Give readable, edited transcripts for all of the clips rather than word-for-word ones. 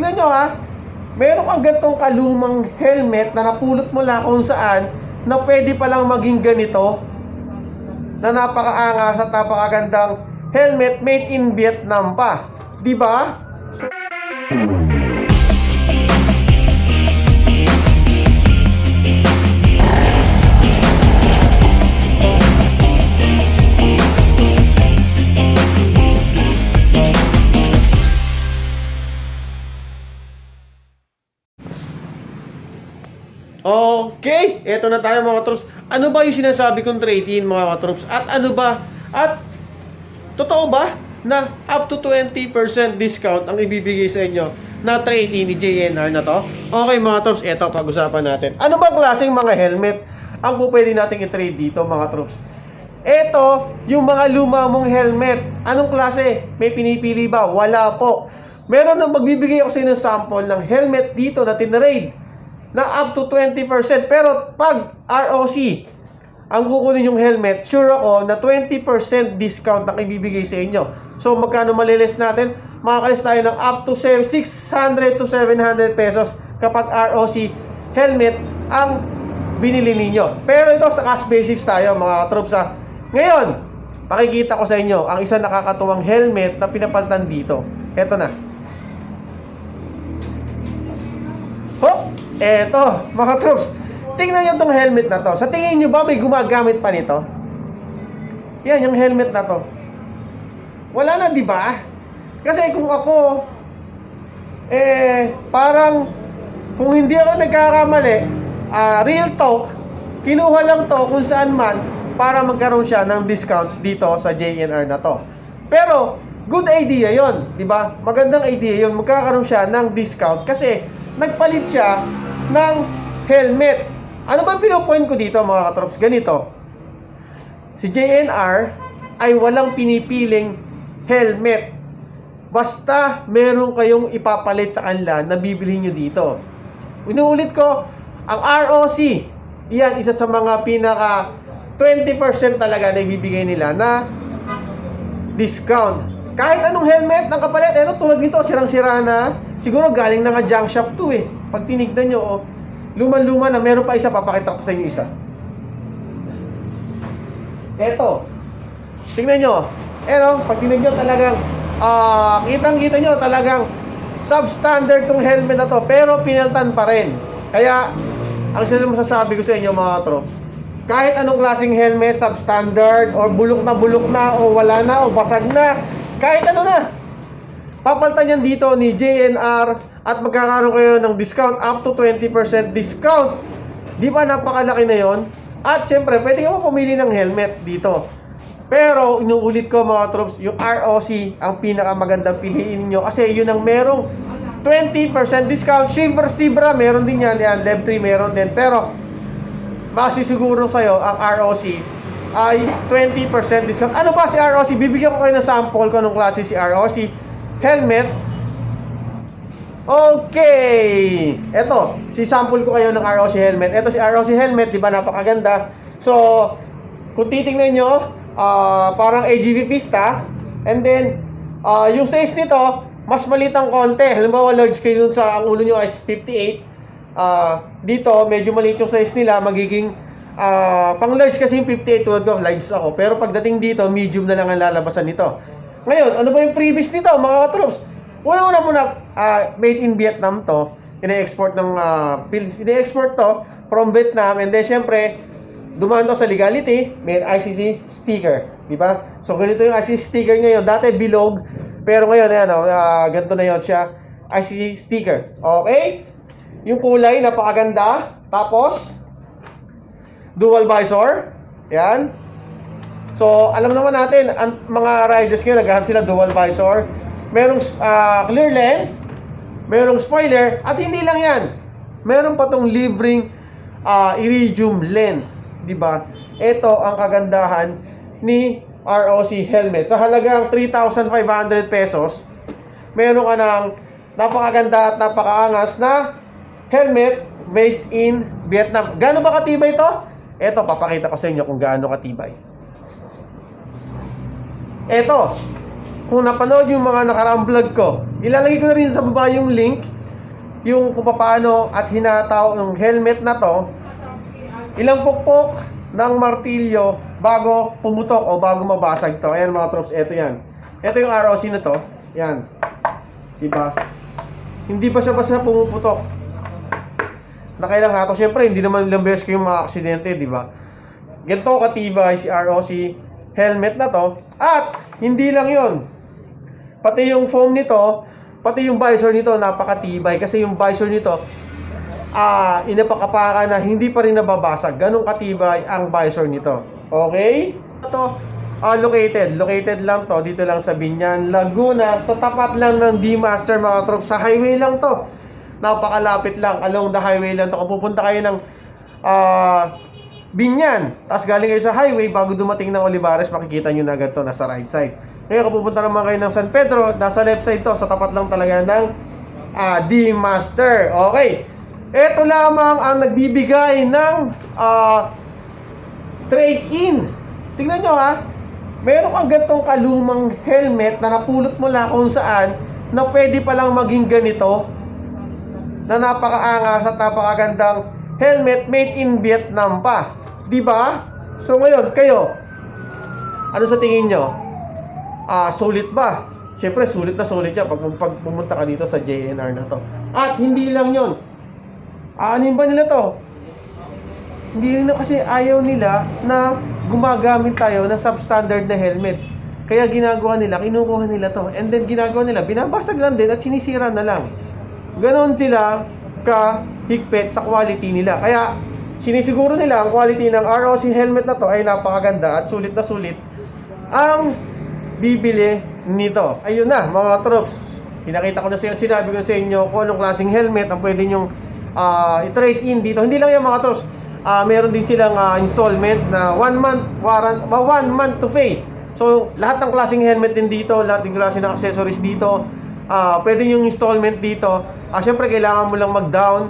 tignan nyo ha, meron kang gantong kalumang helmet na napulot mo lang kung saan na pwede palang maging ganito, na napakaangas at napakagandang helmet made in Vietnam pa, di ba? Okay, eto na tayo mga troops. Ano ba yung sinasabi kong trade-in mga troops? At ano ba? At totoo ba na up to 20% discount ang ibibigay sa inyo na trade-in ni JNR na to? Okay mga troops, eto pag-usapan natin. Ano ba klaseng mga helmet ang pwede nating i-trade dito mga troops? Eto, yung mga luma mong helmet. Anong klase? May pinipili ba? Wala po. Meron na magbibigay ako sa inyo ng sample ng helmet dito na tinrade na up to 20%. Pero pag ROC ang kukunin yung helmet, sure ako na 20% discount ang ibibigay sa inyo. So magkano malilis natin? Makakalis tayo ng up to 600 to 700 pesos kapag ROC helmet ang binili ninyo. Pero ito sa cash basis tayo mga troops ha. Ngayon, pakikita ko sa inyo ang isang nakakatuwang helmet na pinapalitan dito. Ito na. Hop! Eto, mga troops, tingnan nyo itong helmet na to. Sa tingin nyo ba may gumagamit pa nito? Yan, yung helmet na to. Wala na, di ba? Kasi kung ako, parang, kung hindi ako nagkakamali, real talk, kinuha lang to kung saan man para magkaroon siya ng discount dito sa JNR na to. Pero, good idea yon, di ba? Magandang idea yon, magkakaroon siya ng discount kasi nagpalit siya ng helmet. Ano ba pinupoint ko dito mga katrops? Ganito. Si JNR ay walang pinipiling helmet. Basta meron kayong ipapalit sa kanila na bibilhin nyo dito. Inuulit ko, ang ROC, yan, isa sa mga pinaka 20% talaga na ibibigay nila na discount. Kahit anong helmet ng kapalit, eto tulad nito, sirang-sira na. Siguro galing na nga junk shop to eh. Pag tinignan nyo, oh, luman-luma na, meron pa isa, papakita ko sa inyo isa. Eto. Tingnan nyo. Eto, pag tinignan nyo talagang, kitang-kita nyo talagang substandard tong helmet na to, pero pinaltan pa rin. Kaya, ang masasabi ko sa inyo mga troops, kahit anong klaseng helmet, substandard, or bulok na, o wala na, o basag na, kahit ano na, papalitan yan dito ni JNR at magkakaroon kayo ng discount up to 20% discount. Di ba napakalaki na yon? At syempre, pwede ka mo pumili ng helmet dito. Pero inuulit ko mga troops, yung ROC ang pinakamagandang piliin niyo kasi yun ang merong 20% discount. Shiver Zebra meron din yan, Lev 3 meron din. Pero masisiguro sa'yo ang ROC ay 20% discount. Ano ba si ROC? Bibigyan ko kayo ng sample ko anong klase si ROC helmet. Okay, eto, si-sample ko kayo ng ROC helmet. Eto si ROC helmet, di ba napakaganda. So, kung titingnan nyo, parang AGV Pista. And then, yung size nito, mas maliit ang konti. Halimbawa, large kayo dun sa ang ulo nyo is 58. Dito, medyo maliit yung size nila. Magiging, pang large kasi yung 58, tulad ko, large ako. Pero pagdating dito, medium na lang ang lalabasan nito. Ngayon, ano ba yung previous nito, mga katroops? Una-una muna, made in Vietnam to. Ine-export ng ine-export to from Vietnam. And then, syempre, dumaan to sa legality, may ICC sticker, di ba? So, ganito yung ICC sticker ngayon. Dati bilog, pero ngayon, ayan, ganito na yun siya, ICC sticker. Okay? Yung kulay, napakaganda. Tapos, dual visor. Yan. So, alam naman natin, ang mga riders ngayon, naghahanap sila dual visor. Merong clear lens, merong spoiler, at hindi lang yan. Meron pa tong libreng iridium lens, di ba? Ito ang kagandahan ni ROC helmet. Sa halagang 3,500 pesos, meron ka ng napakaganda at napakaangas na helmet made in Vietnam. Gaano ba katibay ito? Ito, papakita ko sa inyo kung gaano katibay. Ito, kung napanood yung mga nakaraang vlog ko, ilalagay ko na rin sa baba yung link yung kung paano at hinataw yung helmet na to, ilang pukpok ng martilyo bago pumutok o bago mabasag to. Ayan mga troops, ito yan. Ito yung ROC na to. Yan. Diba? Hindi pa siya basta pumuputok. Nakailang hato. Siyempre, hindi naman ilang beses kayong mga aksidente, diba? Ganito katibay si ROC helmet na to. At, hindi lang yon. Pati yung foam nito, pati yung visor nito, napakatibay. Kasi yung visor nito, inapakapakan na hindi pa rin nababasag. Ganong katibay ang visor nito. Okay? Ito, located lang to dito lang sa Biñan, Laguna, sa tapat lang ng D-Master mga troops. Sa highway lang to. Napakalapit lang, along the highway lang to. Kung pupunta kayo ng Biñan, tapos galing kayo sa highway, bago dumating ng Olivares, makikita nyo na agad to, nasa right side. Ngayon, kung pupunta naman kayo ng San Pedro, nasa left side to, sa tapat lang talaga ng D-Master. Okay. Ito lamang ang nagbibigay ng trade-in. Tingnan nyo ha, meron kang gantong kalumang helmet na napulot mo lang kung saan na pwede palang maging ganito, na napakaangas at napakagandang helmet made in Vietnam pa. Diba? So ngayon, kayo, ano sa tingin nyo? Sulit ba? Siyempre, sulit na sulit yan pag pumunta ka dito sa JNR na to. At hindi lang yon. Anin ba nila to? Hindi rin na kasi ayaw nila na gumagamit tayo ng substandard na helmet. Kaya ginagawa nila, kinukuha nila to. And then ginagawa nila, binabasag lang din at sinisira na lang. Ganon sila ka-higpit sa quality nila. Kaya sinisiguro nila ang quality ng ROC helmet na to ay napakaganda at sulit na sulit ang bibili nito. Ayun na mga troops, pinakita ko na sa inyo, sinabi ko na sa inyo kung anong klaseng helmet ang pwede nyong i-trade in dito. Hindi lang yan mga troops, meron din silang installment na 1 month to pay. So lahat ng klaseng helmet din dito, lahat ng klase ng accessories dito, pwede yung installment dito. Syempre kailangan mo lang mag-down,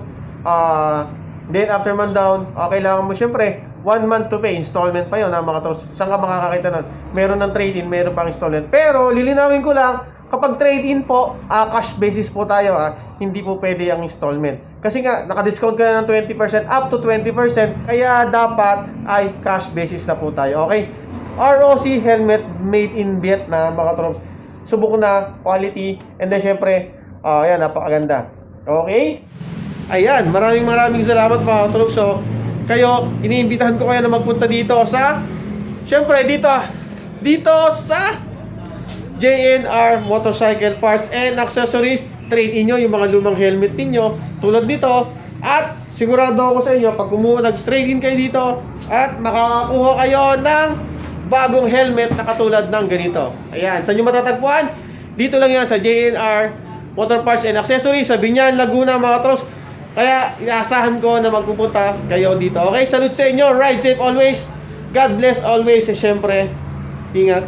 then after man down, kailangan mo syempre 1 month to pay, installment pa yun mga troops. Saan ka makakakita nun? Meron ng trade-in, meron pang installment. Pero lilinawin ko lang, kapag trade-in po, cash basis po tayo, hindi po pwede ang installment. Kasi nga, naka-discount ka na ng 20%, up to 20%, kaya dapat ay cash basis na po tayo. Okay? ROC helmet made in Vietnam mga troops. Subok na, quality, and then syempre, yan, napakaganda. Okay? Ayan, maraming salamat mga troops. So, kayo, iniimbitahan ko kayo na magpunta dito sa, syempre, dito sa JNR Motorcycle Parts and Accessories. Trade-in nyo yung mga lumang helmet ninyo, tulad nito. At sigurado ako sa inyo, pag nag-trade-in kayo dito, at makakakuha kayo ng bagong helmet na katulad ng ganito. Ayan, saan nyo matatagpuan? Dito lang yan sa JNR Motor Parts and Accessories sa Biñan, Laguna mga troops. Kaya inaasahan ko na magpupunta kayo dito. Okay, salute sa inyo. Ride safe always. God bless always. E syempre, ingat.